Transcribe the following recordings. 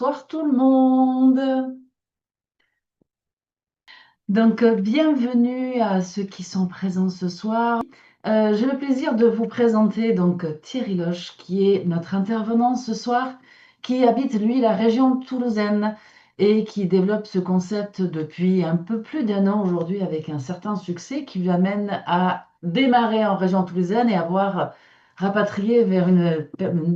Bonsoir tout le monde. Bienvenue à ceux qui sont présents ce soir. J'ai le plaisir de vous présenter Thierry Loche, qui est notre intervenant ce soir, qui habite lui la région toulousaine et qui développe ce concept depuis un peu plus d'un an aujourd'hui avec un certain succès qui lui amène à démarrer en région toulousaine et avoir rapatrié vers un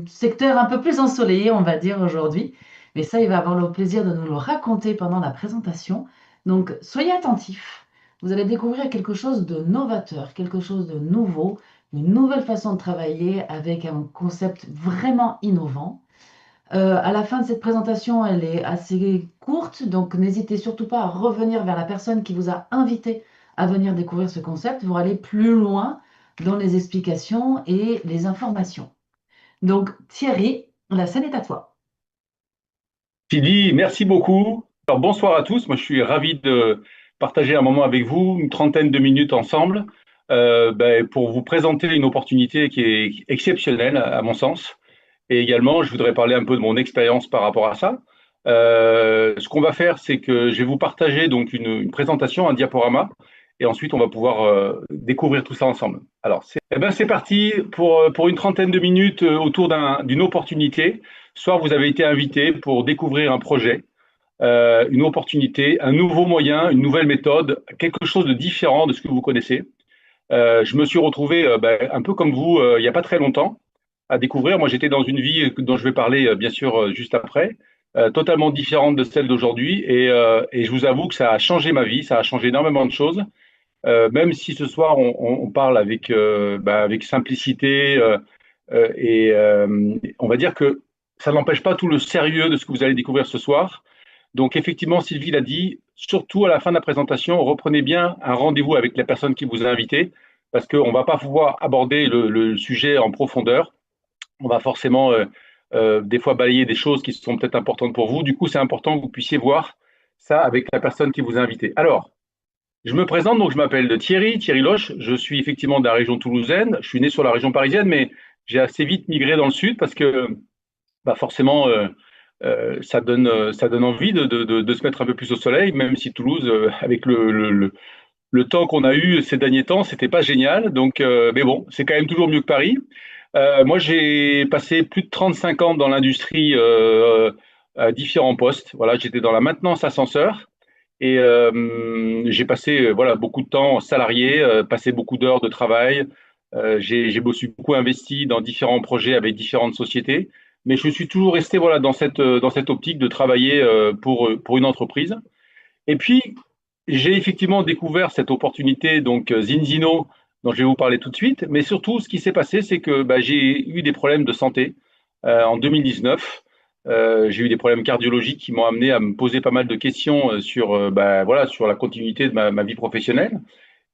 secteur un peu plus ensoleillé, on va dire aujourd'hui. Mais ça, il va avoir le plaisir de nous le raconter pendant la présentation. Donc, soyez attentifs. Vous allez découvrir quelque chose de novateur, quelque chose de nouveau, une nouvelle façon de travailler avec un concept vraiment innovant. À la fin de cette présentation, elle est assez courte, donc n'hésitez surtout pas à revenir vers la personne qui vous a invité à venir découvrir ce concept pour aller plus loin dans les explications et les informations. Donc, Thierry, la scène est à toi. Sylvie, merci beaucoup. Alors, bonsoir à tous. Moi, je suis ravi de partager un moment avec vous, une trentaine de minutes ensemble, pour vous présenter une opportunité qui est exceptionnelle, à mon sens. Et également, je voudrais parler un peu de mon expérience par rapport à ça. Ce qu'on va faire, c'est que je vais vous partager donc une présentation, un diaporama, et ensuite, on va pouvoir découvrir tout ça ensemble. Alors, c'est parti pour une trentaine de minutes autour d'une opportunité. Soit vous avez été invité pour découvrir un projet, une opportunité, un nouveau moyen, une nouvelle méthode, quelque chose de différent de ce que vous connaissez. Je me suis retrouvé un peu comme vous il n'y a pas très longtemps à découvrir. Moi, j'étais dans une vie dont je vais parler bien sûr juste après, totalement différente de celle d'aujourd'hui. Et je vous avoue que ça a changé ma vie, ça a changé énormément de choses. Même si ce soir on parle avec simplicité on va dire que ça n'empêche pas tout le sérieux de ce que vous allez découvrir ce soir. Donc effectivement, Sylvie l'a dit, surtout à la fin de la présentation, reprenez bien un rendez-vous avec la personne qui vous a invité, parce qu'on ne va pas pouvoir aborder le sujet en profondeur. On va forcément des fois balayer des choses qui sont peut-être importantes pour vous. Du coup, c'est important que vous puissiez voir ça avec la personne qui vous a invité. Alors, je me présente, donc je m'appelle Thierry Loche. Je suis effectivement de la région toulousaine. Je suis né sur la région parisienne, mais j'ai assez vite migré dans le sud parce que forcément, ça donne envie de se mettre un peu plus au soleil, même si Toulouse, avec le temps qu'on a eu ces derniers temps, c'était pas génial. Donc, mais bon, c'est quand même toujours mieux que Paris. Moi, j'ai passé plus de 35 ans dans l'industrie à différents postes. Voilà, j'étais dans la maintenance ascenseur. Et j'ai passé voilà, beaucoup de temps salarié, passé beaucoup d'heures de travail. J'ai beaucoup investi dans différents projets avec différentes sociétés, mais je suis toujours resté voilà, dans cette optique de travailler pour une entreprise. Et puis, j'ai effectivement découvert cette opportunité, donc Zinzino, dont je vais vous parler tout de suite. Mais surtout, ce qui s'est passé, c'est que j'ai eu des problèmes de santé en 2019. J'ai eu des problèmes cardiologiques qui m'ont amené à me poser pas mal de questions sur, voilà, sur la continuité de ma vie professionnelle.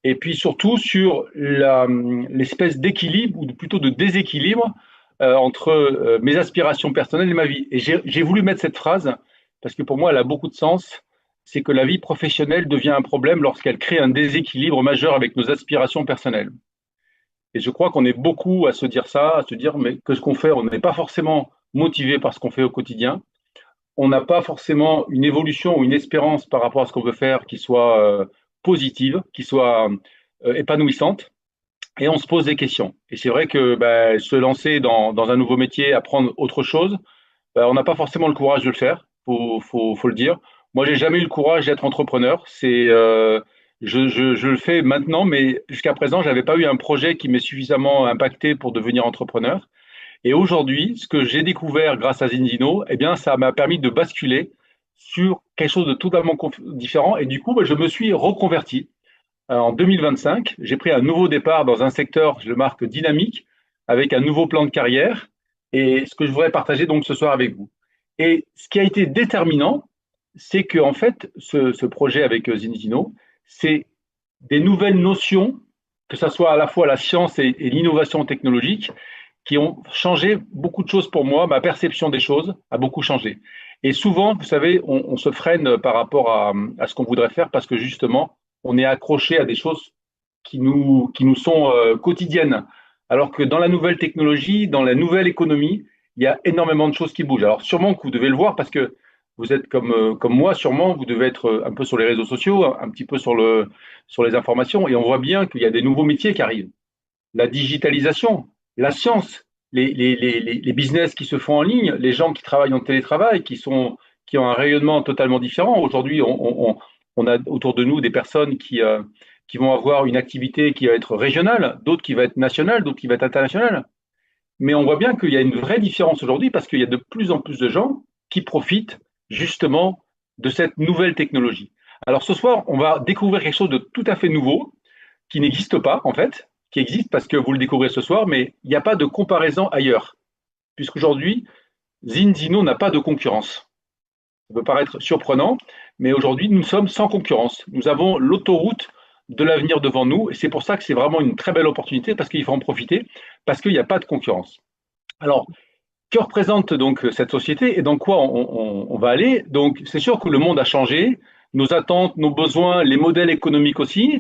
Et puis surtout sur l'espèce d'équilibre, ou plutôt de déséquilibre, entre mes aspirations personnelles et ma vie. Et j'ai voulu mettre cette phrase, parce que pour moi, elle a beaucoup de sens, c'est que la vie professionnelle devient un problème lorsqu'elle crée un déséquilibre majeur avec nos aspirations personnelles. Et je crois qu'on est beaucoup à se dire ça, à se dire mais que ce qu'on fait, on n'est pas forcément motivé par ce qu'on fait au quotidien. On n'a pas forcément une évolution ou une espérance par rapport à ce qu'on veut faire qui soit positive, qui soit épanouissante. Et on se pose des questions. Et c'est vrai que se lancer dans un nouveau métier, apprendre autre chose, on n'a pas forcément le courage de le faire, faut le dire. Moi, j'ai jamais eu le courage d'être entrepreneur. Je le fais maintenant, mais jusqu'à présent, j'avais pas eu un projet qui m'ait suffisamment impacté pour devenir entrepreneur. Et aujourd'hui, ce que j'ai découvert grâce à Zinzino, eh bien, ça m'a permis de basculer sur quelque chose de totalement différent. Et du coup, je me suis reconverti. En 2025, j'ai pris un nouveau départ dans un secteur, je le marque dynamique, avec un nouveau plan de carrière. Et ce que je voudrais partager donc ce soir avec vous. Et ce qui a été déterminant, c'est que en fait, ce projet avec Zinzino, c'est des nouvelles notions, que ce soit à la fois la science et l'innovation technologique, qui ont changé beaucoup de choses pour moi. Ma perception des choses a beaucoup changé. Et souvent, vous savez, on se freine par rapport à ce qu'on voudrait faire parce que justement, on est accroché à des choses qui nous sont quotidiennes. Alors que dans la nouvelle technologie, dans la nouvelle économie, il y a énormément de choses qui bougent. Alors sûrement que vous devez le voir parce que vous êtes comme moi, sûrement, vous devez être un peu sur les réseaux sociaux, un petit peu sur les informations, et on voit bien qu'il y a des nouveaux métiers qui arrivent. La digitalisation, la science, les business qui se font en ligne, les gens qui travaillent en télétravail, qui ont un rayonnement totalement différent. Aujourd'hui, on a autour de nous des personnes qui vont avoir une activité qui va être régionale, d'autres qui va être nationale, d'autres qui va être internationale. Mais on voit bien qu'il y a une vraie différence aujourd'hui parce qu'il y a de plus en plus de gens qui profitent justement de cette nouvelle technologie. Alors ce soir, on va découvrir quelque chose de tout à fait nouveau qui n'existe pas en fait, qui existe parce que vous le découvrez ce soir, mais il n'y a pas de comparaison ailleurs. Puisqu'aujourd'hui, Zinzino n'a pas de concurrence. Ça peut paraître surprenant, mais aujourd'hui, nous sommes sans concurrence. Nous avons l'autoroute de l'avenir devant nous, et c'est pour ça que c'est vraiment une très belle opportunité, parce qu'il faut en profiter, parce qu'il n'y a pas de concurrence. Alors, que représente donc cette société et dans quoi on va aller? Donc, c'est sûr que le monde a changé, nos attentes, nos besoins, les modèles économiques aussi,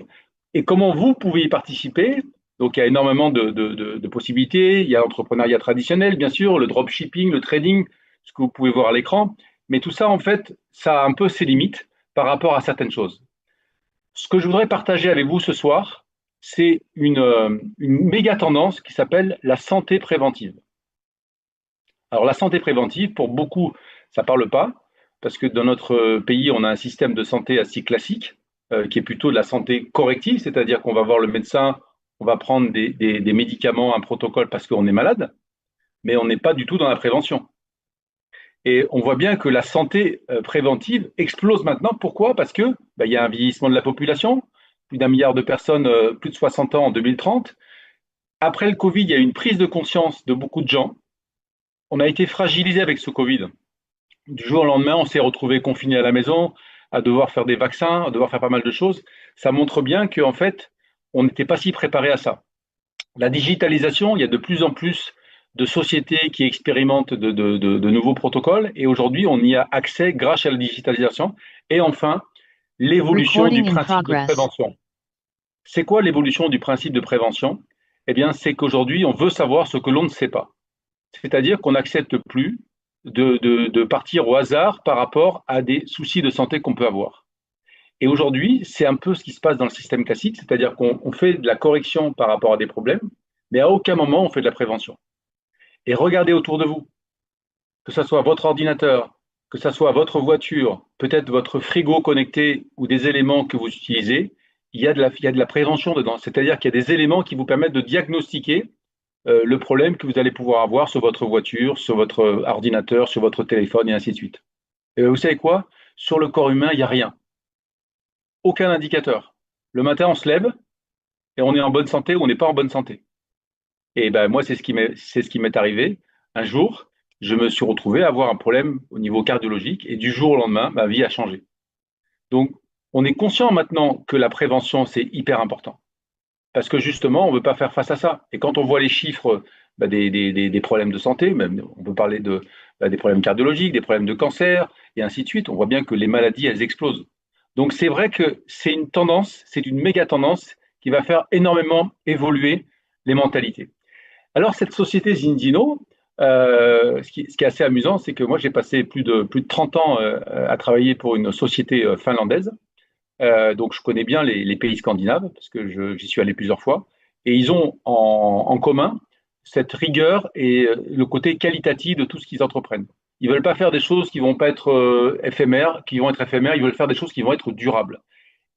et comment vous pouvez y participer. Donc, il y a énormément de possibilités. Il y a l'entrepreneuriat traditionnel, bien sûr, le dropshipping, le trading, ce que vous pouvez voir à l'écran. Mais tout ça, en fait, ça a un peu ses limites par rapport à certaines choses. Ce que je voudrais partager avec vous ce soir, c'est une méga tendance qui s'appelle la santé préventive. Alors la santé préventive, pour beaucoup, ça ne parle pas, parce que dans notre pays, on a un système de santé assez classique, qui est plutôt de la santé corrective, c'est-à-dire qu'on va voir le médecin, on va prendre des médicaments, un protocole parce qu'on est malade, mais on n'est pas du tout dans la prévention. Et on voit bien que la santé préventive explose maintenant. Pourquoi? Parce que il y a un vieillissement de la population, plus d'un milliard de personnes, plus de 60 ans en 2030. Après le Covid, il y a une prise de conscience de beaucoup de gens. On a été fragilisé avec ce Covid. Du jour au lendemain, on s'est retrouvé confiné à la maison, à devoir faire des vaccins, à devoir faire pas mal de choses. Ça montre bien qu'en fait, on n'était pas si préparé à ça. La digitalisation, il y a de plus en plus de sociétés qui expérimentent de nouveaux protocoles et aujourd'hui, on y a accès grâce à la digitalisation. Et enfin, l'évolution du principe de prévention. C'est quoi l'évolution du principe de prévention? Eh bien, c'est qu'aujourd'hui, on veut savoir ce que l'on ne sait pas. C'est-à-dire qu'on n'accepte plus de partir au hasard par rapport à des soucis de santé qu'on peut avoir. Et aujourd'hui, c'est un peu ce qui se passe dans le système classique, c'est-à-dire qu'on fait de la correction par rapport à des problèmes, mais à aucun moment on fait de la prévention. Et regardez autour de vous, que ce soit votre ordinateur, que ce soit votre voiture, peut-être votre frigo connecté ou des éléments que vous utilisez, il y a de la prévention dedans. C'est-à-dire qu'il y a des éléments qui vous permettent de diagnostiquer le problème que vous allez pouvoir avoir sur votre voiture, sur votre ordinateur, sur votre téléphone et ainsi de suite. Et vous savez quoi? Sur le corps humain, il n'y a rien. Aucun indicateur. Le matin, on se lève et on est en bonne santé ou on n'est pas en bonne santé. Et ben moi, c'est ce qui m'est arrivé. Un jour, je me suis retrouvé à avoir un problème au niveau cardiologique et du jour au lendemain, ma vie a changé. Donc, on est conscient maintenant que la prévention, c'est hyper important. Parce que justement, on ne veut pas faire face à ça. Et quand on voit les chiffres des problèmes de santé, même on peut parler des problèmes cardiologiques, des problèmes de cancer, et ainsi de suite, on voit bien que les maladies, elles explosent. Donc c'est vrai que c'est une tendance, c'est une méga tendance qui va faire énormément évoluer les mentalités. Alors cette société Zindino, ce qui est assez amusant, c'est que moi j'ai passé plus de 30 ans à travailler pour une société finlandaise. Donc, je connais bien les pays scandinaves parce que j'y suis allé plusieurs fois. Et ils ont en commun cette rigueur et le côté qualitatif de tout ce qu'ils entreprennent. Ils ne veulent pas faire des choses qui vont pas être éphémères, qui vont être éphémères. Ils veulent faire des choses qui vont être durables.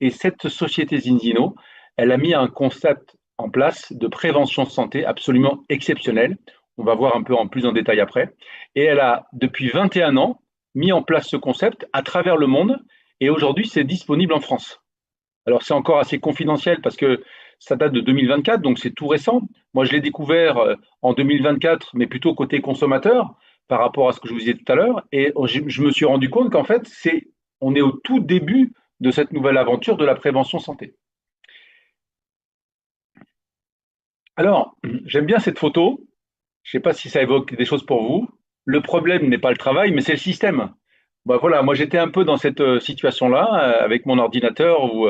Et cette société Zinzino, elle a mis un concept en place de prévention santé absolument exceptionnel. On va voir un peu en plus en détail après. Et elle a, depuis 21 ans, mis en place ce concept à travers le monde et aujourd'hui, c'est disponible en France. Alors, c'est encore assez confidentiel parce que ça date de 2024, donc c'est tout récent. Moi, je l'ai découvert en 2024, mais plutôt côté consommateur, par rapport à ce que je vous disais tout à l'heure. Et je me suis rendu compte qu'en fait, on est au tout début de cette nouvelle aventure de la prévention santé. Alors, j'aime bien cette photo. Je ne sais pas si ça évoque des choses pour vous. Le problème n'est pas le travail, mais c'est le système. Bah voilà, moi j'étais un peu dans cette situation-là avec mon ordinateur ou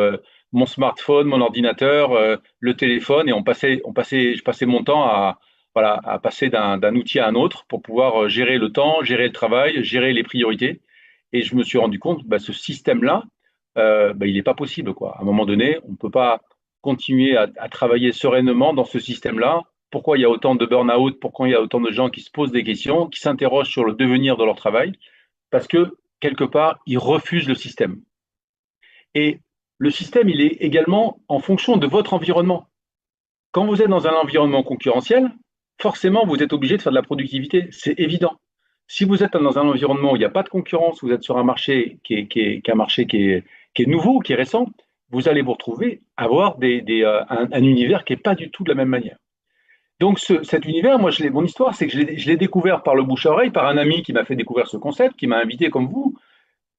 mon smartphone, mon ordinateur, le téléphone, et je passais mon temps voilà, à passer d'un outil à un autre pour pouvoir gérer le temps, gérer le travail, gérer les priorités. Et je me suis rendu compte, ce système-là, il n'est pas possible, quoi. À un moment donné, on ne peut pas continuer à travailler sereinement dans ce système-là. Pourquoi il y a autant de burn-out? Pourquoi il y a autant de gens qui se posent des questions, qui s'interrogent sur le devenir de leur travail? Parce que, quelque part, ils refusent le système. Et le système, il est également en fonction de votre environnement. Quand vous êtes dans un environnement concurrentiel, forcément, vous êtes obligé de faire de la productivité. C'est évident. Si vous êtes dans un environnement où il n'y a pas de concurrence, vous êtes sur un marché qui est nouveau, qui est récent, vous allez vous retrouver à avoir un univers qui n'est pas du tout de la même manière. Donc cet univers, mon histoire, c'est que je l'ai découvert par le bouche à oreille, par un ami qui m'a fait découvrir ce concept, qui m'a invité comme vous.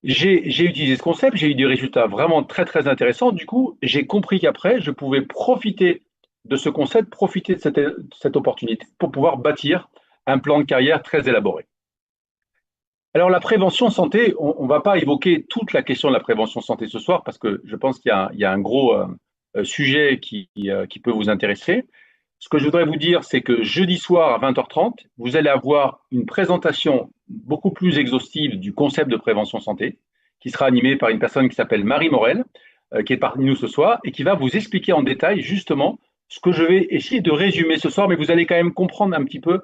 J'ai utilisé ce concept, j'ai eu des résultats vraiment très très intéressants. Du coup, j'ai compris qu'après, je pouvais profiter de ce concept, profiter de cette opportunité pour pouvoir bâtir un plan de carrière très élaboré. Alors la prévention santé, on ne va pas évoquer toute la question de la prévention santé ce soir parce que je pense qu'il y a un gros sujet qui peut vous intéresser. Ce que je voudrais vous dire, c'est que jeudi soir à 20h30, vous allez avoir une présentation beaucoup plus exhaustive du concept de prévention santé, qui sera animée par une personne qui s'appelle Marie Morel, qui est parmi nous ce soir, et qui va vous expliquer en détail justement ce que je vais essayer de résumer ce soir, mais vous allez quand même comprendre un petit peu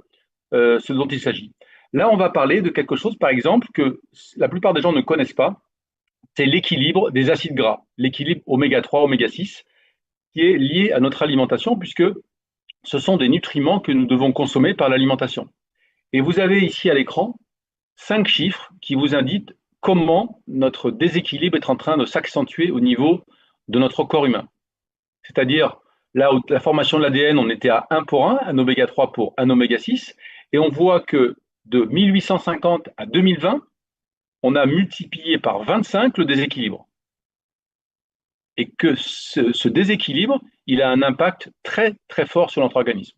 ce dont il s'agit. Là, on va parler de quelque chose, par exemple, que la plupart des gens ne connaissent pas, c'est l'équilibre des acides gras, l'équilibre oméga 3, oméga 6, qui est lié à notre alimentation, puisque ce sont des nutriments que nous devons consommer par l'alimentation. Et vous avez ici à l'écran 5 chiffres qui vous indiquent comment notre déséquilibre est en train de s'accentuer au niveau de notre corps humain. C'est-à-dire, là, la formation de l'ADN, on était à 1 pour 1, un oméga 3 pour un oméga 6, et on voit que de 1850 à 2020, on a multiplié par 25 le déséquilibre. Et que ce déséquilibre, il a un impact très, très fort sur notre organisme.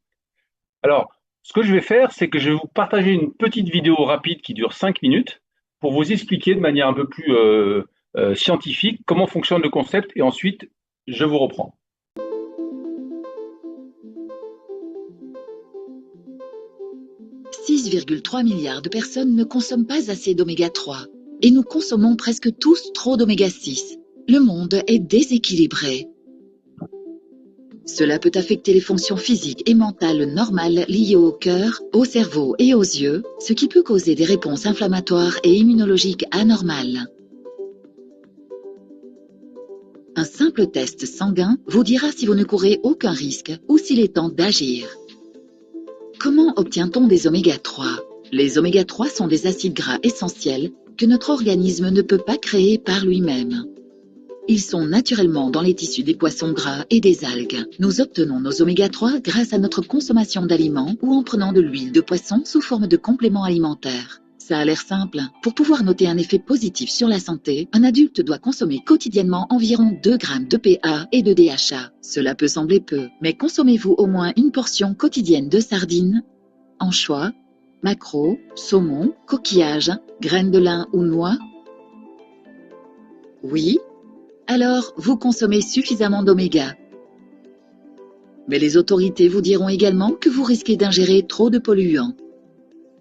Alors, ce que je vais faire, c'est que je vais vous partager une petite vidéo rapide qui dure 5 minutes pour vous expliquer de manière un peu plus scientifique comment fonctionne le concept et ensuite, je vous reprends. 6,3 milliards de personnes ne consomment pas assez d'oméga 3 et nous consommons presque tous trop d'oméga 6. Le monde est déséquilibré. Cela peut affecter les fonctions physiques et mentales normales liées au cœur, au cerveau et aux yeux, ce qui peut causer des réponses inflammatoires et immunologiques anormales. Un simple test sanguin vous dira si vous ne courez aucun risque ou s'il est temps d'agir. Comment obtient-on des oméga 3? Les oméga 3 sont des acides gras essentiels que notre organisme ne peut pas créer par lui-même. Ils sont naturellement dans les tissus des poissons gras et des algues. Nous obtenons nos oméga 3 grâce à notre consommation d'aliments ou en prenant de l'huile de poisson sous forme de compléments alimentaires. Ça a l'air simple. Pour pouvoir noter un effet positif sur la santé, un adulte doit consommer quotidiennement environ 2 grammes de PA et de DHA. Cela peut sembler peu, mais consommez-vous au moins une portion quotidienne de sardines, anchois, maquereaux, saumon, coquillages, graines de lin ou noix? Oui? Alors, vous consommez suffisamment d'oméga. Mais les autorités vous diront également que vous risquez d'ingérer trop de polluants.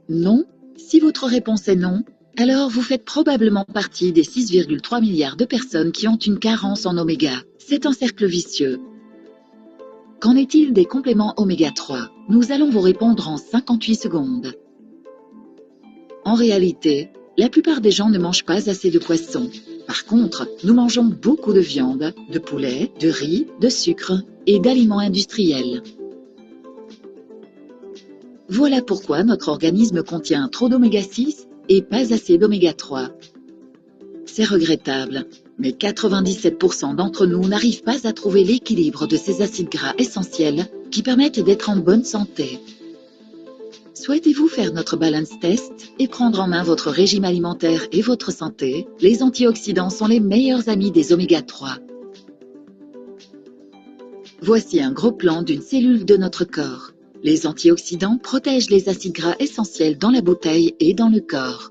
Non? Si votre réponse est non, alors vous faites probablement partie des 6,3 milliards de personnes qui ont une carence en oméga. C'est un cercle vicieux. Qu'en est-il des compléments oméga 3? Nous allons vous répondre en 58 secondes. En réalité, la plupart des gens ne mangent pas assez de poisson. Par contre, nous mangeons beaucoup de viande, de poulet, de riz, de sucre et d'aliments industriels. Voilà pourquoi notre organisme contient trop d'oméga 6 et pas assez d'oméga 3. C'est regrettable, mais 97% d'entre nous n'arrivent pas à trouver l'équilibre de ces acides gras essentiels qui permettent d'être en bonne santé. Souhaitez-vous faire notre balance test et prendre en main votre régime alimentaire et votre santé? Les antioxydants sont les meilleurs amis des oméga 3. Voici un gros plan d'une cellule de notre corps. Les antioxydants protègent les acides gras essentiels dans la bouteille et dans le corps.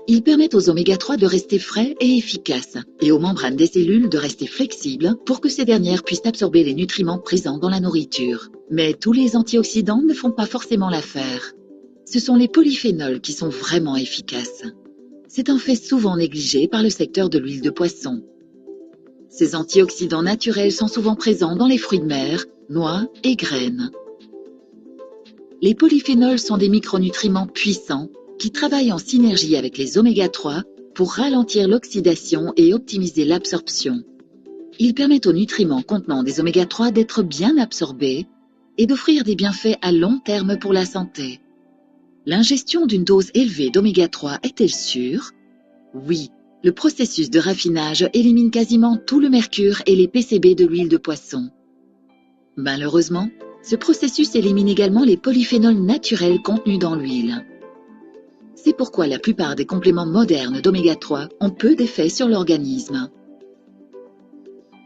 Ils permettent aux oméga 3 de rester frais et efficaces, et aux membranes des cellules de rester flexibles pour que ces dernières puissent absorber les nutriments présents dans la nourriture. Mais tous les antioxydants ne font pas forcément l'affaire. Ce sont les polyphénols qui sont vraiment efficaces. C'est un fait souvent négligé par le secteur de l'huile de poisson. Ces antioxydants naturels sont souvent présents dans les fruits de mer, noix et graines. Les polyphénols sont des micronutriments puissants qui travaillent en synergie avec les oméga 3 pour ralentir l'oxydation et optimiser l'absorption. Ils permettent aux nutriments contenant des oméga 3 d'être bien absorbés et d'offrir des bienfaits à long terme pour la santé. L'ingestion d'une dose élevée d'oméga 3 est-elle sûre? Oui, le processus de raffinage élimine quasiment tout le mercure et les PCB de l'huile de poisson. Malheureusement, ce processus élimine également les polyphénols naturels contenus dans l'huile. C'est pourquoi la plupart des compléments modernes d'oméga 3 ont peu d'effet sur l'organisme.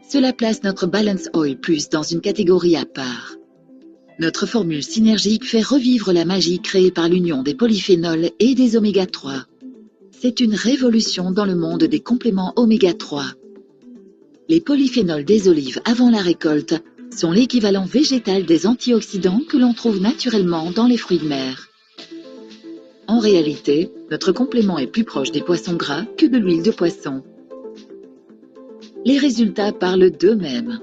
Cela place notre Balance Oil Plus dans une catégorie à part. Notre formule synergique fait revivre la magie créée par l'union des polyphénols et des oméga 3. C'est une révolution dans le monde des compléments oméga 3. Les polyphénols des olives avant la récolte sont l'équivalent végétal des antioxydants que l'on trouve naturellement dans les fruits de mer. En réalité, notre complément est plus proche des poissons gras que de l'huile de poisson. Les résultats parlent d'eux-mêmes.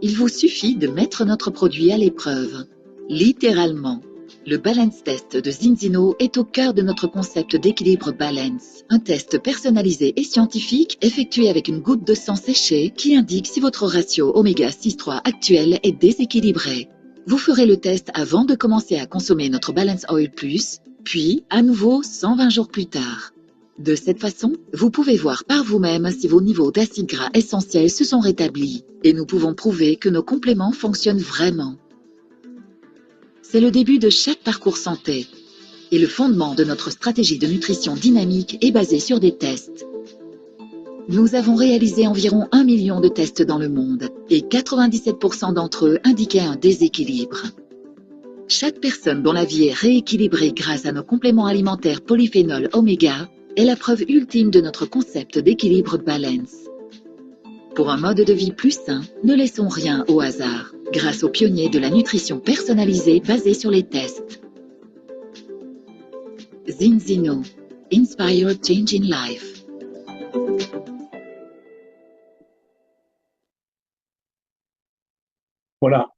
Il vous suffit de mettre notre produit à l'épreuve. Littéralement. Le Balance Test de Zinzino est au cœur de notre concept d'équilibre Balance. Un test personnalisé et scientifique effectué avec une goutte de sang séchée qui indique si votre ratio oméga 6,3 actuel est déséquilibré. Vous ferez le test avant de commencer à consommer notre Balance Oil Plus, puis à nouveau 120 jours plus tard. De cette façon, vous pouvez voir par vous-même si vos niveaux d'acides gras essentiels se sont rétablis, et nous pouvons prouver que nos compléments fonctionnent vraiment. C'est le début de chaque parcours santé, et le fondement de notre stratégie de nutrition dynamique est basé sur des tests. Nous avons réalisé environ 1 million de tests dans le monde, et 97% d'entre eux indiquaient un déséquilibre. Chaque personne dont la vie est rééquilibrée grâce à nos compléments alimentaires polyphénol oméga est la preuve ultime de notre concept d'équilibre balance. Pour un mode de vie plus sain, ne laissons rien au hasard, grâce aux pionniers de la nutrition personnalisée basée sur les tests. Zinzino. Inspire Changing Life. Voilà.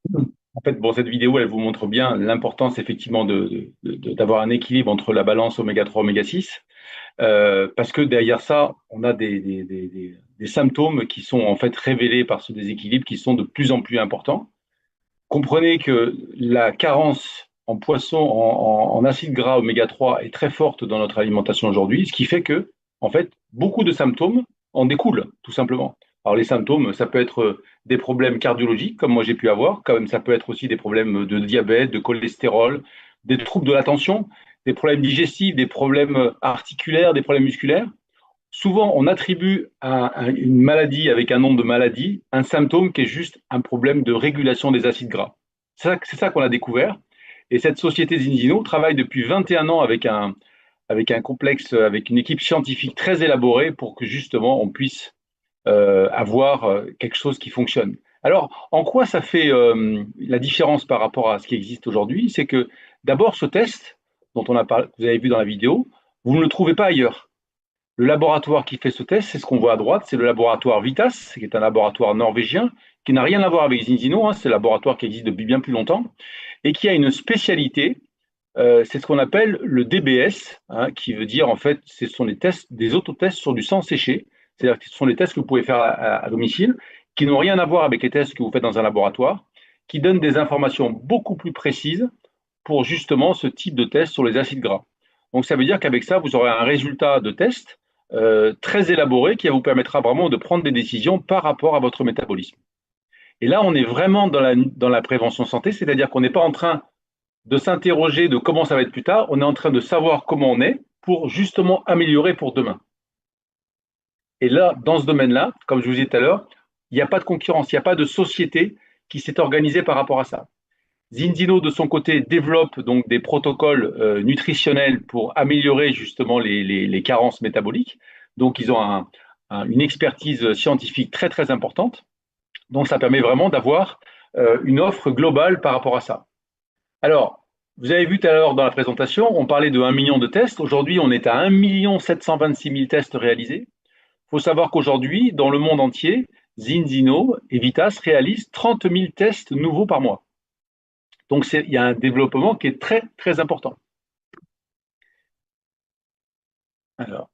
En fait, bon, cette vidéo, elle vous montre bien l'importance effectivement d'avoir un équilibre entre la balance oméga 3, oméga 6, parce que derrière ça, on a des symptômes qui sont en fait révélés par ce déséquilibre qui sont de plus en plus importants. Comprenez que la carence en poisson, en acides gras oméga 3 est très forte dans notre alimentation aujourd'hui, ce qui fait que, en fait, beaucoup de symptômes en découlent, tout simplement. Alors les symptômes, ça peut être des problèmes cardiologiques, comme moi j'ai pu avoir, comme ça peut être aussi des problèmes de diabète, de cholestérol, des troubles de l'attention, des problèmes digestifs, des problèmes articulaires, des problèmes musculaires. Souvent, on attribue à une maladie avec un nom de maladie un symptôme qui est juste un problème de régulation des acides gras. C'est ça qu'on a découvert. Et cette société Zinzino travaille depuis 21 ans avec un complexe, avec une équipe scientifique très élaborée pour que justement on puisse avoir quelque chose qui fonctionne. Alors, en quoi ça fait la différence par rapport à ce qui existe aujourd'hui? C'est que d'abord, ce test dont on a parlé, que vous avez vu dans la vidéo, vous ne le trouvez pas ailleurs. Le laboratoire qui fait ce test, c'est ce qu'on voit à droite, c'est le laboratoire Vitas, qui est un laboratoire norvégien, qui n'a rien à voir avec Zinzino, hein, c'est un laboratoire qui existe depuis bien plus longtemps, et qui a une spécialité, c'est ce qu'on appelle le DBS, hein, qui veut dire en fait, ce sont des tests, des autotests sur du sang séché, c'est-à-dire que ce sont des tests que vous pouvez faire à domicile, qui n'ont rien à voir avec les tests que vous faites dans un laboratoire, qui donnent des informations beaucoup plus précises pour justement ce type de test sur les acides gras. Donc ça veut dire qu'avec ça, vous aurez un résultat de test très élaboré qui vous permettra vraiment de prendre des décisions par rapport à votre métabolisme. Et là, on est vraiment dans la prévention santé, c'est-à-dire qu'on n'est pas en train de s'interroger de comment ça va être plus tard, on est en train de savoir comment on est pour justement améliorer pour demain. Et là, dans ce domaine-là, comme je vous disais tout à l'heure, il n'y a pas de concurrence, il n'y a pas de société qui s'est organisée par rapport à ça. Zinzino, de son côté, développe donc des protocoles nutritionnels pour améliorer justement les carences métaboliques. Donc, ils ont une expertise scientifique très, très importante. Donc, ça permet vraiment d'avoir une offre globale par rapport à ça. Alors, vous avez vu tout à l'heure dans la présentation, on parlait de 1 million de tests. Aujourd'hui, on est à 1 726 000 tests réalisés. Il faut savoir qu'aujourd'hui, dans le monde entier, Zinzino et Vitas réalisent 30 000 tests nouveaux par mois. Donc, il y a un développement qui est très, très important. Alors.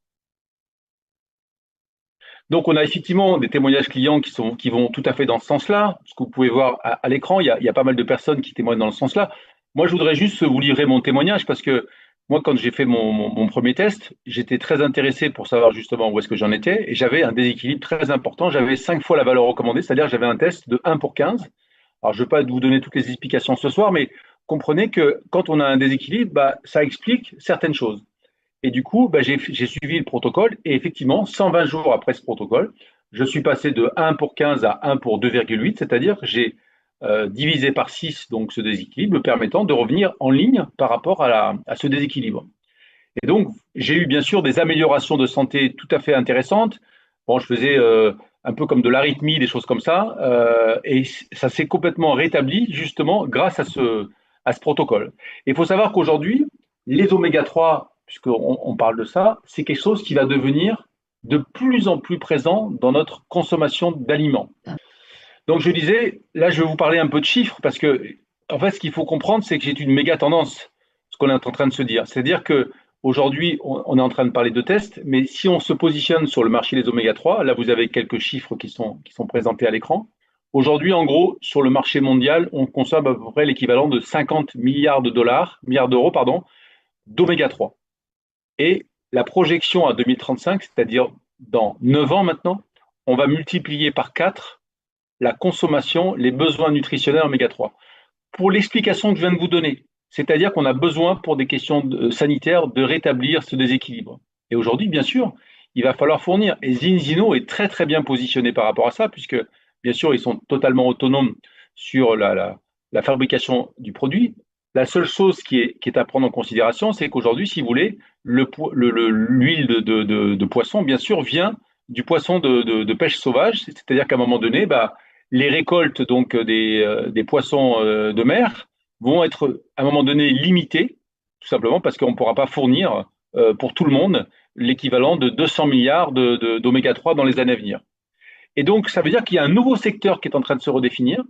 Donc, on a effectivement des témoignages clients qui vont tout à fait dans ce sens-là. Ce que vous pouvez voir à l'écran, il y a pas mal de personnes qui témoignent dans ce sens-là. Moi, je voudrais juste vous livrer mon témoignage parce que moi, quand j'ai fait mon premier test, j'étais très intéressé pour savoir justement où est-ce que j'en étais et j'avais un déséquilibre très important. J'avais 5 fois la valeur recommandée, c'est-à-dire que j'avais un test de 1 pour 15. Alors, je ne vais pas vous donner toutes les explications ce soir, mais comprenez que quand on a un déséquilibre, ça explique certaines choses. Et du coup, j'ai suivi le protocole et effectivement, 120 jours après ce protocole, je suis passé de 1 pour 15 à 1 pour 2,8, c'est-à-dire que j'ai divisé par 6 donc ce déséquilibre, permettant de revenir en ligne par rapport à ce déséquilibre. Et donc, j'ai eu bien sûr des améliorations de santé tout à fait intéressantes. Bon, je faisais un peu comme de l'arythmie, des choses comme ça, et ça s'est complètement rétabli justement grâce à ce protocole. Et il faut savoir qu'aujourd'hui, les oméga 3, puisqu'on parle de ça, c'est quelque chose qui va devenir de plus en plus présent dans notre consommation d'aliments. Donc je disais, là je vais vous parler un peu de chiffres, parce que en fait ce qu'il faut comprendre, c'est que c'est une méga tendance, ce qu'on est en train de se dire. C'est-à-dire que aujourd'hui, on est en train de parler de tests, mais si on se positionne sur le marché des oméga 3, là vous avez quelques chiffres qui sont présentés à l'écran. Aujourd'hui, en gros, sur le marché mondial, on consomme à peu près l'équivalent de 50 milliards d'euros, d'oméga 3. Et la projection à 2035, c'est-à-dire dans 9 ans maintenant, on va multiplier par 4 la consommation, les besoins nutritionnels en oméga 3. Pour l'explication que je viens de vous donner, c'est-à-dire qu'on a besoin pour des questions sanitaires de rétablir ce déséquilibre. Et aujourd'hui, bien sûr, il va falloir fournir. Et Zinzino est très très bien positionné par rapport à ça, puisque bien sûr, ils sont totalement autonomes sur la fabrication du produit. La seule chose qui est à prendre en considération, c'est qu'aujourd'hui, si vous voulez, l'huile de poisson, bien sûr, vient du poisson de pêche sauvage, c'est-à-dire qu'à un moment donné, les récoltes donc des poissons de mer vont être à un moment donné limitées, tout simplement parce qu'on ne pourra pas fournir pour tout le monde l'équivalent de 200 milliards d'oméga 3 dans les années à venir. Et donc, ça veut dire qu'il y a un nouveau secteur qui est en train de se redéfinir,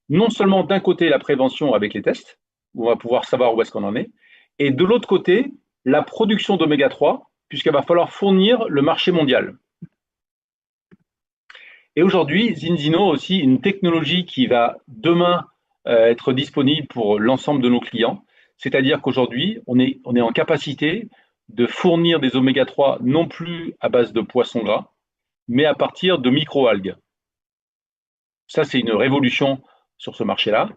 non seulement d'un côté la prévention avec les tests, où on va pouvoir savoir où est-ce qu'on en est, et de l'autre côté, la production d'oméga 3, puisqu'il va falloir fournir le marché mondial. Et aujourd'hui, Zinzino a aussi une technologie qui va demain être disponible pour l'ensemble de nos clients. C'est-à-dire qu'aujourd'hui, on est en capacité de fournir des oméga 3 non plus à base de poissons gras, mais à partir de microalgues. Ça, c'est une révolution sur ce marché-là.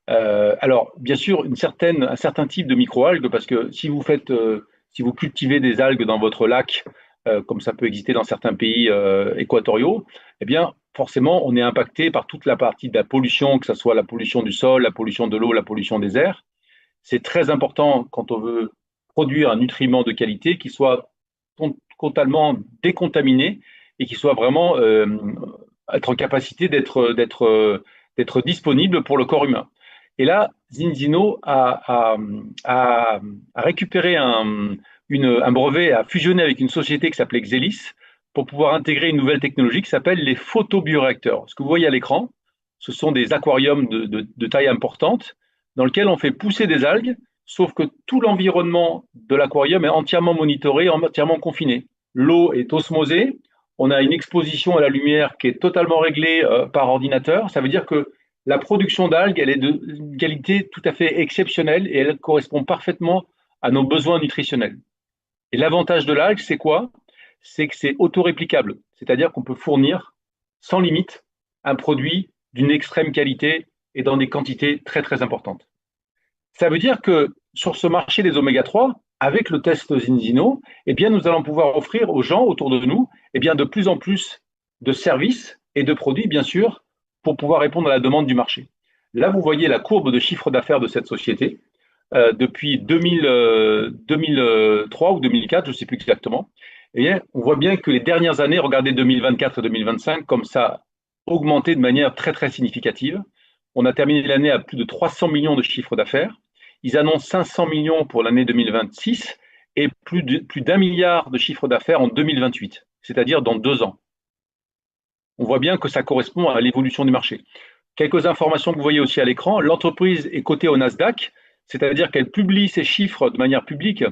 Alors, bien sûr, un certain type de microalgues, parce que si vous cultivez des algues dans votre lac, comme ça peut exister dans certains pays équatoriaux, eh bien, forcément, on est impacté par toute la partie de la pollution, que ce soit la pollution du sol, la pollution de l'eau, la pollution des airs. C'est très important quand on veut produire un nutriment de qualité qui soit totalement décontaminé et qui soit vraiment être en capacité d'être disponible pour le corps humain. Et là, Zinzino a récupéré un brevet, a fusionné avec une société qui s'appelait Xelis pour pouvoir intégrer une nouvelle technologie qui s'appelle les photobioréacteurs. Ce que vous voyez à l'écran, ce sont des aquariums de taille importante dans lesquels on fait pousser des algues, sauf que tout l'environnement de l'aquarium est entièrement monitoré, entièrement confiné. L'eau est osmosée, on a une exposition à la lumière qui est totalement réglée par ordinateur. Ça veut dire que la production d'algues, elle est d'une qualité tout à fait exceptionnelle et elle correspond parfaitement à nos besoins nutritionnels. Et l'avantage de l'algue, c'est quoi? C'est que c'est autoréplicable, c'est-à-dire qu'on peut fournir sans limite un produit d'une extrême qualité et dans des quantités très très importantes. Ça veut dire que sur ce marché des oméga 3, avec le test Zinzino, eh bien, nous allons pouvoir offrir aux gens autour de nous eh bien, de plus en plus de services et de produits, bien sûr, pour pouvoir répondre à la demande du marché. Là, vous voyez la courbe de chiffre d'affaires de cette société depuis 2003 ou 2004, je ne sais plus exactement. Et on voit bien que les dernières années, regardez 2024 et 2025, comme ça a augmenté de manière très, très significative. On a terminé l'année à plus de 300 millions de chiffre d'affaires. Ils annoncent 500 millions pour l'année 2026 et plus d'1 milliard de chiffre d'affaires en 2028, c'est-à-dire dans 2 ans. On voit bien que ça correspond à l'évolution du marché. Quelques informations que vous voyez aussi à l'écran. L'entreprise est cotée au Nasdaq, c'est-à-dire qu'elle publie ses chiffres de manière publique.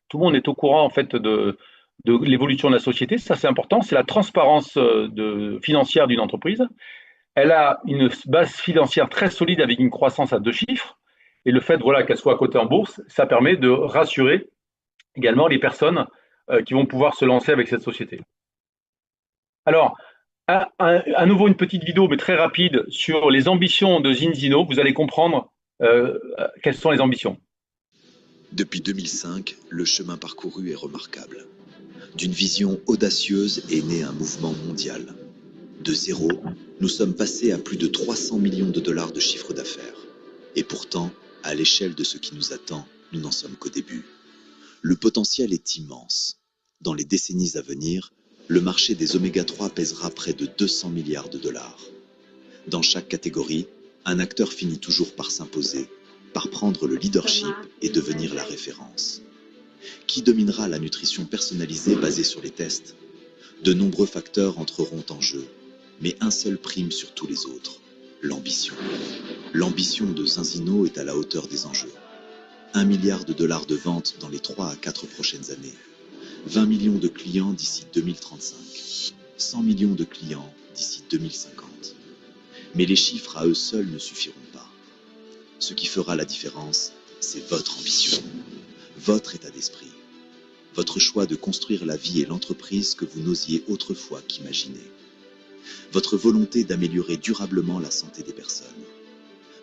Tout le monde est au courant en fait de l'évolution de la société. Ça, c'est important. C'est la transparence financière d'une entreprise. Elle a une base financière très solide avec une croissance à 2 chiffres. Et le fait voilà, qu'elle soit cotée en bourse, ça permet de rassurer également les personnes qui vont pouvoir se lancer avec cette société. Alors, à nouveau une petite vidéo, mais très rapide, sur les ambitions de Zinzino. Vous allez comprendre quelles sont les ambitions. Depuis 2005, le chemin parcouru est remarquable. D'une vision audacieuse est né un mouvement mondial. De zéro, nous sommes passés à plus de 300 millions de dollars de chiffre d'affaires. Et pourtant, à l'échelle de ce qui nous attend, nous n'en sommes qu'au début. Le potentiel est immense. Dans les décennies à venir, le marché des oméga 3 pèsera près de 200 milliards de dollars. Dans chaque catégorie, un acteur finit toujours par s'imposer, par prendre le leadership et devenir la référence. Qui dominera la nutrition personnalisée basée sur les tests? De nombreux facteurs entreront en jeu, mais un seul prime sur tous les autres, l'ambition. L'ambition de Zinzino est à la hauteur des enjeux. 1 milliard de dollars de ventes dans les 3 à 4 prochaines années. 20 millions de clients d'ici 2035. 100 millions de clients d'ici 2050. Mais les chiffres à eux seuls ne suffiront pas. Ce qui fera la différence, c'est votre ambition, votre état d'esprit, votre choix de construire la vie et l'entreprise que vous n'osiez autrefois qu'imaginer, votre volonté d'améliorer durablement la santé des personnes,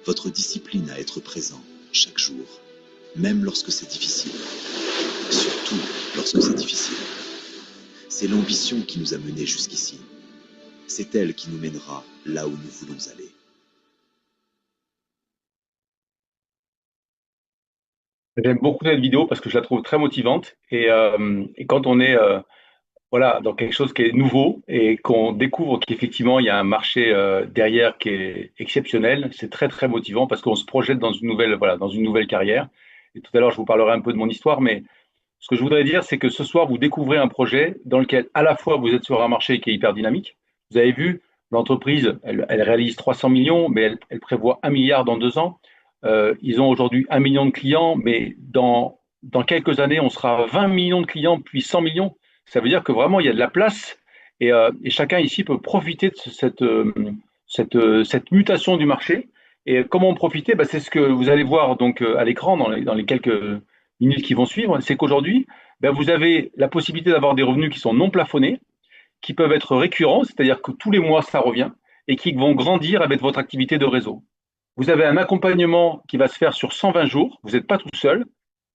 votre discipline à être présent chaque jour, même lorsque c'est difficile, surtout lorsque c'est difficile. C'est l'ambition qui nous a menés jusqu'ici. C'est elle qui nous mènera là où nous voulons aller. J'aime beaucoup cette vidéo parce que je la trouve très motivante et quand on est voilà, dans quelque chose qui est nouveau et qu'on découvre qu'effectivement il y a un marché derrière qui est exceptionnel, c'est très très motivant parce qu'on se projette dans une nouvelle voilà, dans une nouvelle carrière. Et tout à l'heure, je vous parlerai un peu de mon histoire, mais ce que je voudrais dire, c'est que ce soir, vous découvrez un projet dans lequel à la fois vous êtes sur un marché qui est hyper dynamique. Vous avez vu, l'entreprise, elle réalise 300 millions, mais elle prévoit 1 milliard dans 2 ans. Ils ont aujourd'hui 1 million de clients, mais dans quelques années, on sera à 20 millions de clients, puis 100 millions. Ça veut dire que vraiment, il y a de la place et chacun ici peut profiter de cette mutation du marché. Et comment en profiter? C'est ce que vous allez voir donc à l'écran dans les quelques minutes qui vont suivre. C'est qu'aujourd'hui, vous avez la possibilité d'avoir des revenus qui sont non plafonnés, qui peuvent être récurrents, c'est-à-dire que tous les mois, ça revient, et qui vont grandir avec votre activité de réseau. Vous avez un accompagnement qui va se faire sur 120 jours. Vous n'êtes pas tout seul.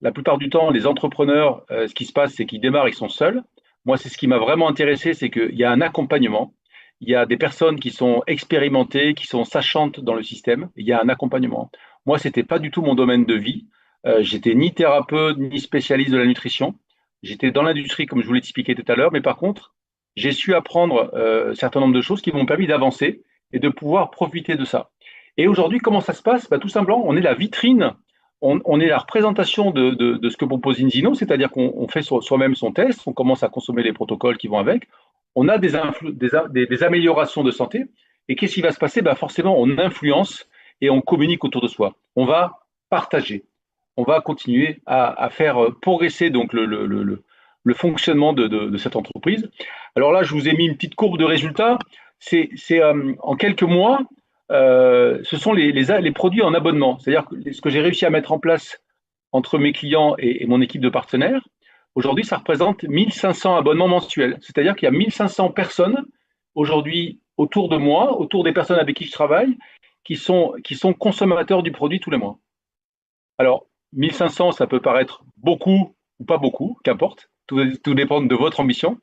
La plupart du temps, les entrepreneurs, ce qui se passe, c'est qu'ils démarrent, ils sont seuls. Moi, c'est ce qui m'a vraiment intéressé, c'est qu'il y a un accompagnement. Il y a des personnes qui sont expérimentées, qui sont sachantes dans le système. Il y a un accompagnement. Moi, c'était pas du tout mon domaine de vie. J'étais ni thérapeute, ni spécialiste de la nutrition. J'étais dans l'industrie, comme je vous l'ai expliqué tout à l'heure. Mais par contre, j'ai su apprendre un certain nombre de choses qui m'ont permis d'avancer et de pouvoir profiter de ça. Et aujourd'hui, comment ça se passe? Tout simplement, on est la vitrine, on est la représentation de ce que propose Zinzino, c'est-à-dire qu'on fait soi-même son test, on commence à consommer les protocoles qui vont avec, on a des améliorations de santé, et qu'est-ce qui va se passer? Forcément, on influence et on communique autour de soi. On va partager, on va continuer à faire progresser donc le fonctionnement de cette entreprise. Alors là, je vous ai mis une petite courbe de résultats. C'est en quelques mois, ce sont les produits en abonnement. C'est-à-dire que ce que j'ai réussi à mettre en place entre mes clients et mon équipe de partenaires, aujourd'hui, ça représente 1500 abonnements mensuels. C'est-à-dire qu'il y a 1500 personnes aujourd'hui autour de moi, autour des personnes avec qui je travaille, qui sont consommateurs du produit tous les mois. Alors, 1500, ça peut paraître beaucoup ou pas beaucoup, qu'importe. Tout dépend de votre ambition.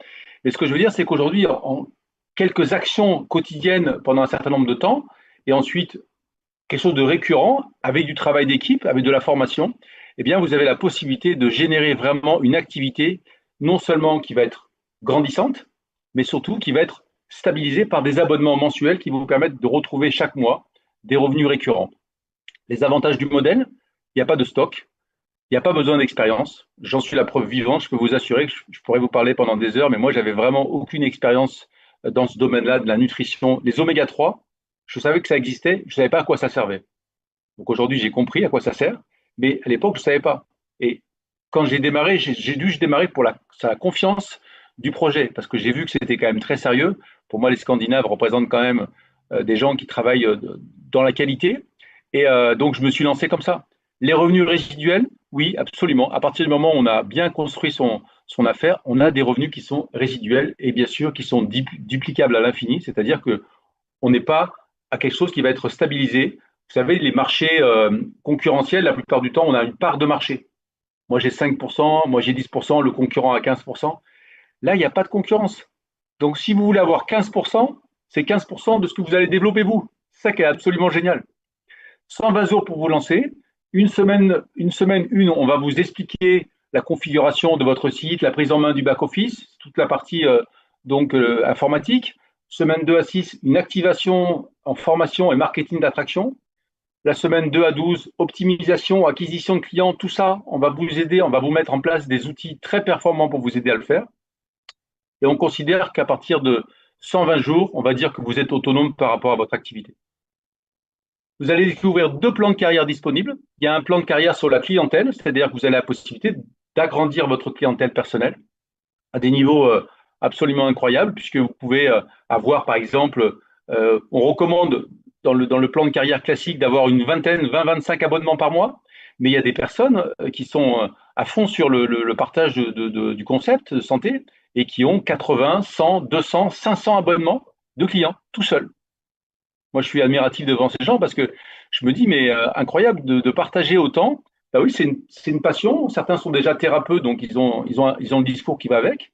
Et ce que je veux dire, c'est qu'aujourd'hui, en quelques actions quotidiennes pendant un certain nombre de temps, et ensuite quelque chose de récurrent, avec du travail d'équipe, avec de la formation, eh bien, vous avez la possibilité de générer vraiment une activité non seulement qui va être grandissante, mais surtout qui va être stabilisée par des abonnements mensuels qui vous permettent de retrouver chaque mois des revenus récurrents. Les avantages du modèle, il n'y a pas de stock, il n'y a pas besoin d'expérience. J'en suis la preuve vivante. Je peux vous assurer que je pourrais vous parler pendant des heures, mais moi, j'avais vraiment aucune expérience dans ce domaine-là de la nutrition. Les oméga 3, je savais que ça existait, je ne savais pas à quoi ça servait. Donc aujourd'hui, j'ai compris à quoi ça sert, mais à l'époque, je ne savais pas. Et quand j'ai démarré, j'ai dû démarrer pour la confiance du projet, parce que j'ai vu que c'était quand même très sérieux. Pour moi, les Scandinaves représentent quand même des gens qui travaillent dans la qualité. Et donc, je me suis lancé comme ça. Les revenus résiduels, oui, absolument. À partir du moment où on a bien construit son affaire, on a des revenus qui sont résiduels et bien sûr qui sont duplicables à l'infini, c'est-à-dire qu'on n'est pas à quelque chose qui va être stabilisé. Vous savez, les marchés concurrentiels, la plupart du temps, on a une part de marché. Moi, j'ai 5%, moi, j'ai 10%, le concurrent a 15%. Là, il n'y a pas de concurrence. Donc, si vous voulez avoir 15%, c'est 15% de ce que vous allez développer vous. C'est ça qui est absolument génial. 120 jours pour vous lancer. Une semaine, on va vous expliquer la configuration de votre site, la prise en main du back-office, toute la partie informatique. Semaine 2 à 6, une activation en formation et marketing d'attraction. La semaine 2 à 12, optimisation, acquisition de clients, tout ça, on va vous aider, on va vous mettre en place des outils très performants pour vous aider à le faire. Et on considère qu'à partir de 120 jours, on va dire que vous êtes autonome par rapport à votre activité. Vous allez découvrir 2 plans de carrière disponibles. Il y a un plan de carrière sur la clientèle, c'est-à-dire que vous avez la possibilité d'agrandir votre clientèle personnelle à des niveaux absolument incroyables, puisque vous pouvez avoir, par exemple, on recommande dans le plan de carrière classique d'avoir une vingtaine, 20-25 abonnements par mois, mais il y a des personnes qui sont à fond sur le partage du concept de santé et qui ont 80, 100, 200, 500 abonnements de clients tout seuls. Moi, je suis admiratif devant ces gens parce que je me dis, mais incroyable de partager autant. Ben oui, c'est une passion. Certains sont déjà thérapeutes, donc ils ont le discours qui va avec.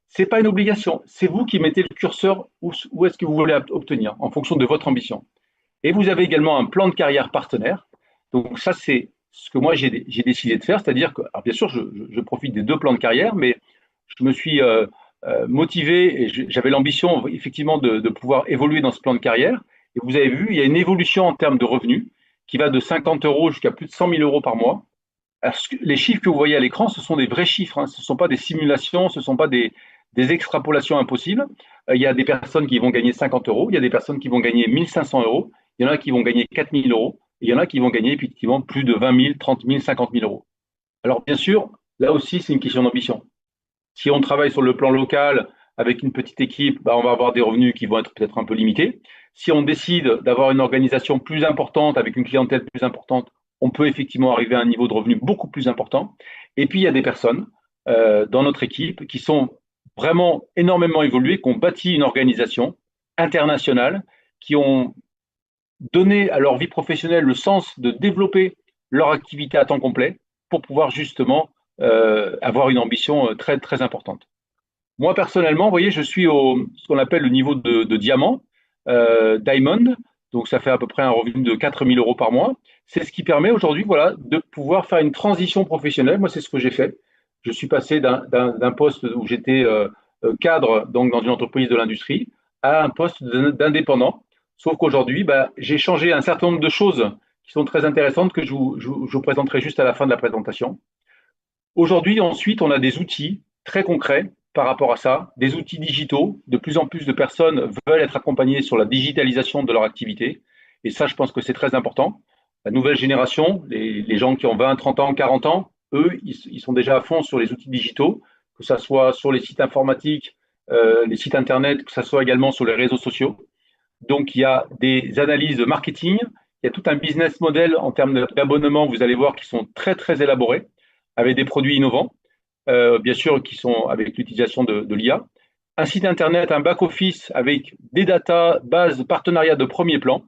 C'est pas une obligation. C'est vous qui mettez le curseur où est-ce que vous voulez obtenir en fonction de votre ambition. Et vous avez également un plan de carrière partenaire. Donc ça, c'est ce que moi j'ai décidé de faire, c'est-à-dire que, alors bien sûr, je profite des 2 plans de carrière, mais je me suis motivé et j'avais l'ambition effectivement de pouvoir évoluer dans ce plan de carrière. Et vous avez vu, il y a une évolution en termes de revenus qui va de 50 euros jusqu'à plus de 100 000 euros par mois. Alors, les chiffres que vous voyez à l'écran, ce sont des vrais chiffres, hein. Ce ne sont pas des simulations, ce ne sont pas des extrapolations impossibles. Il y a des personnes qui vont gagner 50 euros, il y a des personnes qui vont gagner 1500 euros, il y en a qui vont gagner 4000 euros, et il y en a qui vont gagner effectivement plus de 20 000, 30 000, 50 000 euros. Alors bien sûr, là aussi, c'est une question d'ambition. Si on travaille sur le plan local avec une petite équipe, on va avoir des revenus qui vont être peut-être un peu limités. Si on décide d'avoir une organisation plus importante, avec une clientèle plus importante, on peut effectivement arriver à un niveau de revenu beaucoup plus important. Et puis, il y a des personnes dans notre équipe qui sont vraiment énormément évoluées, qui ont bâti une organisation internationale, qui ont donné à leur vie professionnelle le sens de développer leur activité à temps complet pour pouvoir justement avoir une ambition très, très importante. Moi, personnellement, vous voyez, je suis ce qu'on appelle le niveau de diamant, diamond, donc ça fait à peu près un revenu de 4 000 euros par mois. C'est ce qui permet aujourd'hui, voilà, de pouvoir faire une transition professionnelle. Moi, c'est ce que j'ai fait. Je suis passé d'un poste où j'étais cadre, donc dans une entreprise de l'industrie, à un poste d'indépendant. Sauf qu'aujourd'hui, j'ai changé un certain nombre de choses qui sont très intéressantes que je vous présenterai juste à la fin de la présentation. Aujourd'hui, ensuite, on a des outils très concrets par rapport à ça, des outils digitaux. De plus en plus de personnes veulent être accompagnées sur la digitalisation de leur activité. Et ça, je pense que c'est très important. La nouvelle génération, les gens qui ont 20, 30 ans, 40 ans, eux, ils sont déjà à fond sur les outils digitaux, que ce soit sur les sites informatiques, les sites Internet, que ce soit également sur les réseaux sociaux. Donc, il y a des analyses de marketing, il y a tout un business model en termes d'abonnement, vous allez voir, qui sont très, très élaborés, avec des produits innovants, bien sûr, qui sont avec l'utilisation de l'IA. Un site Internet, un back-office avec des data, bases, partenariats de premier plan,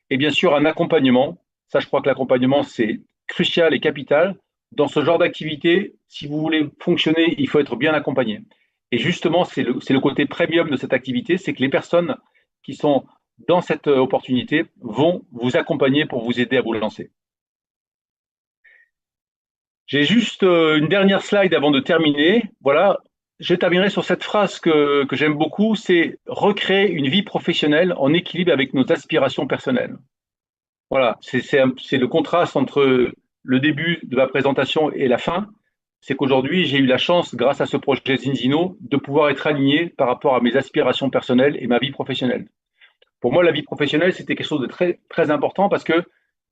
et bien sûr, un accompagnement. Ça, je crois que l'accompagnement, c'est crucial et capital. Dans ce genre d'activité, si vous voulez fonctionner, il faut être bien accompagné. Et justement, c'est le côté premium de cette activité, c'est que les personnes qui sont dans cette opportunité vont vous accompagner pour vous aider à vous lancer. J'ai juste une dernière slide avant de terminer. Voilà, je terminerai sur cette phrase que j'aime beaucoup, c'est recréer une vie professionnelle en équilibre avec nos aspirations personnelles. Voilà, c'est le contraste entre le début de ma présentation et la fin. C'est qu'aujourd'hui, j'ai eu la chance, grâce à ce projet Zinzino, de pouvoir être aligné par rapport à mes aspirations personnelles et ma vie professionnelle. Pour moi, la vie professionnelle, c'était quelque chose de très, très important parce que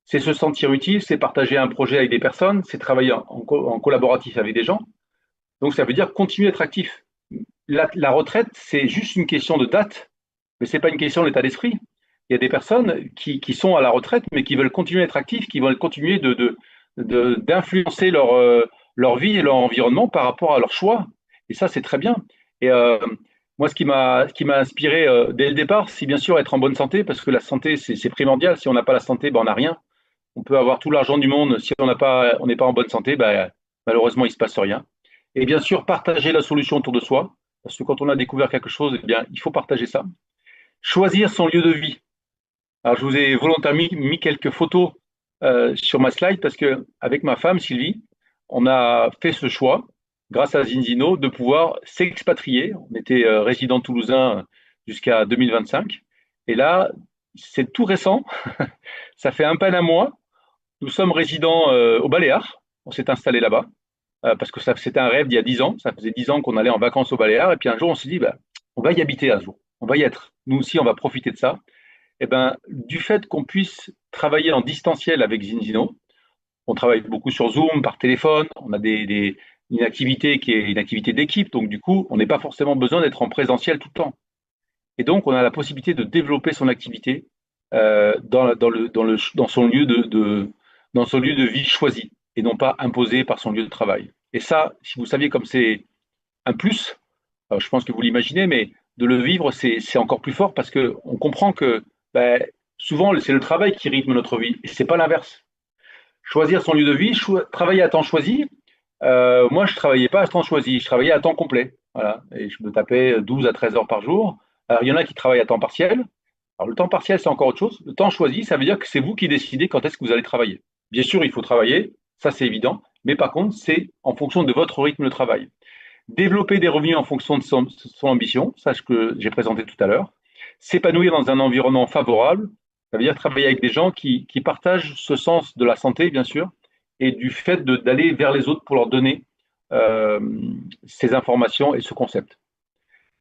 c'est se sentir utile, c'est partager un projet avec des personnes, c'est travailler en collaboratif avec des gens. Donc, ça veut dire continuer d'être actif. La retraite, c'est juste une question de date, mais c'est pas une question d'état d'esprit. Il y a des personnes qui sont à la retraite, mais qui veulent continuer d'être actifs, qui veulent continuer d'influencer leur vie et leur environnement par rapport à leur choix. Et ça, c'est très bien. Et moi, ce qui m'a inspiré dès le départ, c'est bien sûr être en bonne santé, parce que la santé, c'est primordial. Si on n'a pas la santé, ben, on n'a rien. On peut avoir tout l'argent du monde. Si on n'est pas en bonne santé, ben, malheureusement, il ne se passe rien. Et bien sûr, partager la solution autour de soi, parce que quand on a découvert quelque chose, eh bien, il faut partager ça. Choisir son lieu de vie. Alors, je vous ai volontairement mis quelques photos sur ma slide parce que avec ma femme Sylvie, on a fait ce choix, grâce à Zinzino, de pouvoir s'expatrier. On était résident toulousain jusqu'à 2025. Et là, c'est tout récent. Ça fait un peu un mois. Nous sommes résidents au Baléares. On s'est installé là-bas parce que c'était un rêve d'il y a 10 ans. Ça faisait 10 ans qu'on allait en vacances au Baléares. Et puis un jour, on s'est dit, bah, on va y habiter un jour. On va y être. Nous aussi, on va profiter de ça. Et ben, du fait qu'on puisse travailler en distanciel avec Zinzino, on travaille beaucoup sur Zoom, par téléphone, on a une activité qui est une activité d'équipe, donc du coup, on n'est pas forcément besoin d'être en présentiel tout le temps. Et donc, on a la possibilité de développer son activité dans son lieu de vie choisi et non pas imposé par son lieu de travail. Et ça, si vous saviez comme c'est un plus, je pense que vous l'imaginez, mais de le vivre, c'est encore plus fort parce qu'on comprend que ben, souvent, c'est le travail qui rythme notre vie et c'est pas l'inverse. Choisir son lieu de vie, travailler à temps choisi. Moi, je travaillais pas à temps choisi, je travaillais à temps complet. Voilà. Et je me tapais 12 à 13 heures par jour. Alors, il y en a qui travaillent à temps partiel. Alors, le temps partiel, c'est encore autre chose. Le temps choisi, ça veut dire que c'est vous qui décidez quand est-ce que vous allez travailler. Bien sûr, il faut travailler, ça c'est évident. Mais par contre, c'est en fonction de votre rythme de travail. Développer des revenus en fonction de son ambition, ça ce que j'ai présenté tout à l'heure. S'épanouir dans un environnement favorable, ça veut dire travailler avec des gens qui partagent ce sens de la santé, bien sûr, et du fait d'aller vers les autres pour leur donner euh, ces informations et ce concept.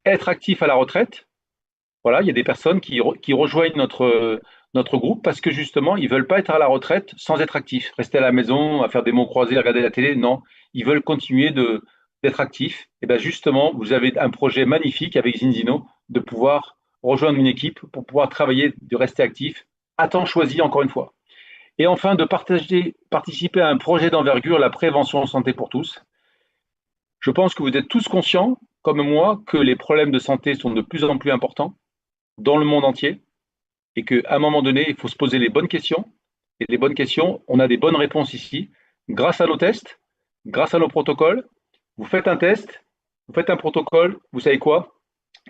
Être actif à la retraite, voilà, il y a des personnes qui rejoignent notre groupe parce que justement, ils ne veulent pas être à la retraite sans être actifs, rester à la maison, à faire des mots croisés, à regarder la télé. Non, ils veulent continuer d'être actifs. Et bien justement, vous avez un projet magnifique avec Zinzino de pouvoir rejoindre une équipe pour pouvoir travailler, de rester actif, à temps choisi encore une fois. Et enfin, de participer à un projet d'envergure, la prévention en santé pour tous. Je pense que vous êtes tous conscients, comme moi, que les problèmes de santé sont de plus en plus importants dans le monde entier et qu'à un moment donné, il faut se poser les bonnes questions. Et les bonnes questions, on a des bonnes réponses ici. Grâce à nos tests, grâce à nos protocoles, vous faites un test, vous faites un protocole, vous savez quoi?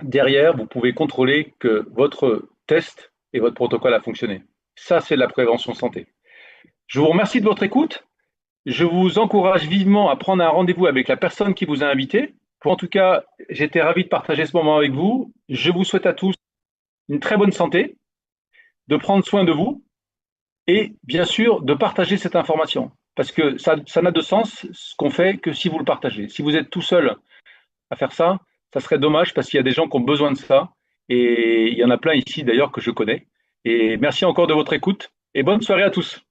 Derrière, vous pouvez contrôler que votre test et votre protocole a fonctionné. Ça, c'est la prévention santé. Je vous remercie de votre écoute. Je vous encourage vivement à prendre un rendez-vous avec la personne qui vous a invité. En tout cas, j'étais ravi de partager ce moment avec vous. Je vous souhaite à tous une très bonne santé, de prendre soin de vous et bien sûr de partager cette information. Parce que ça n'a de sens ce qu'on fait que si vous le partagez. Si vous êtes tout seul à faire ça, ça serait dommage parce qu'il y a des gens qui ont besoin de ça. Et il y en a plein ici d'ailleurs que je connais. Et merci encore de votre écoute et bonne soirée à tous.